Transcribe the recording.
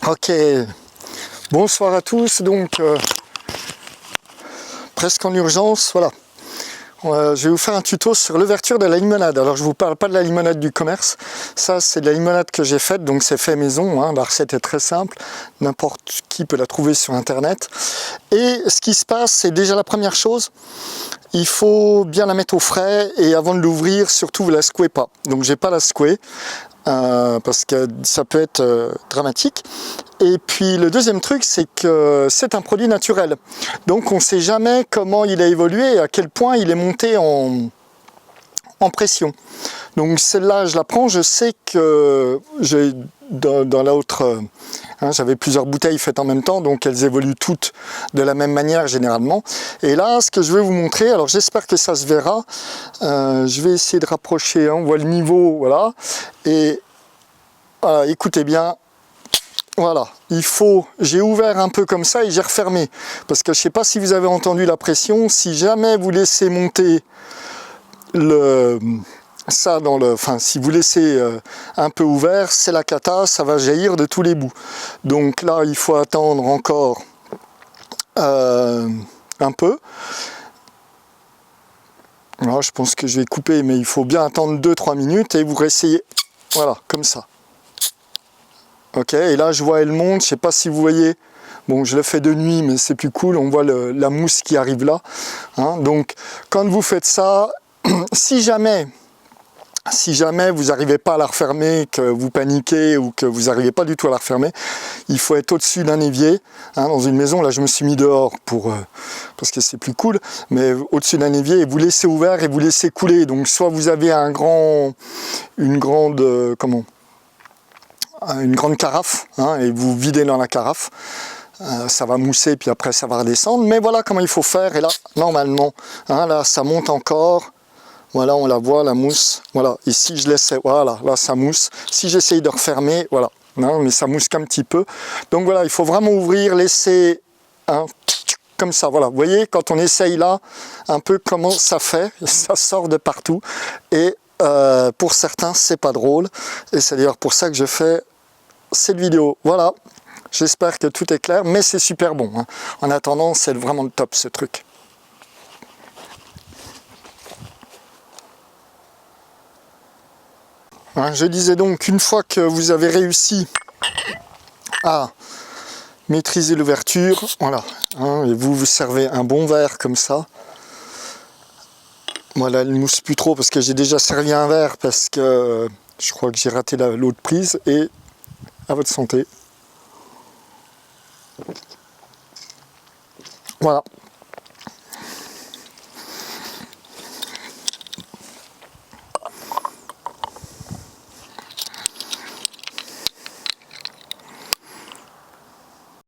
Ok, bonsoir à tous, donc presque en urgence, voilà. Je vais vous faire un tuto sur l'ouverture de la limonade. Alors je vous parle pas de la limonade du commerce, ça c'est de la limonade que j'ai faite, donc c'est fait maison, hein. La recette est très simple, n'importe qui peut la trouver sur internet. Et ce qui se passe, c'est déjà la première chose, il faut bien la mettre au frais et avant de l'ouvrir, surtout vous la secouez pas. Donc j'ai pas la secouer. Parce que ça peut être dramatique. Et puis le deuxième truc, c'est que c'est un produit naturel. Donc on ne sait jamais comment il a évolué et à quel point il est monté en pression. Donc celle-là, je la prends, je sais que j'ai dans l'autre, j'avais plusieurs bouteilles faites en même temps, donc elles évoluent toutes de la même manière généralement. Et là, ce que je vais vous montrer, alors j'espère que ça se verra, je vais essayer de rapprocher, on voit le niveau, voilà, et écoutez bien, voilà, j'ai ouvert un peu comme ça et j'ai refermé, parce que je ne sais pas si vous avez entendu la pression, si jamais vous laissez monter si vous laissez un peu ouvert, c'est la cata, ça va jaillir de tous les bouts. Donc là, il faut attendre encore un peu. Alors, je pense que je vais couper, mais il faut bien attendre 2-3 minutes et vous réessayez, voilà, comme ça. Ok, et là je vois elle monte, je sais pas si vous voyez, bon je le fais de nuit mais c'est plus cool, on voit la mousse qui arrive là. Hein. Donc quand vous faites ça, si jamais vous n'arrivez pas à la refermer, que vous paniquez ou que vous n'arrivez pas du tout à la refermer, il faut être au-dessus d'un évier, dans une maison. Là je me suis mis dehors parce que c'est plus cool, mais au-dessus d'un évier, et vous laissez ouvert et vous laissez couler. Donc soit vous avez une grande carafe, et vous videz dans la carafe, ça va mousser puis après ça va redescendre, mais voilà comment il faut faire. Et là normalement, là ça monte encore, voilà, on la voit la mousse, voilà, et si je laissais, voilà, là ça mousse, si j'essaye de refermer, voilà, non, mais ça mousse qu'un petit peu. Donc voilà, il faut vraiment ouvrir, laisser comme ça, voilà, vous voyez quand on essaye là un peu comment ça fait, ça sort de partout. Et pour certains c'est pas drôle, et c'est d'ailleurs pour ça que je fais cette vidéo. Voilà, j'espère que tout est clair, mais c'est super bon, en attendant c'est vraiment le top ce truc. Je disais donc, une fois que vous avez réussi à maîtriser l'ouverture, voilà, et vous servez un bon verre comme ça. Voilà, elle ne mousse plus trop parce que j'ai déjà servi un verre parce que je crois que j'ai raté l'autre prise. Et à votre santé. Voilà.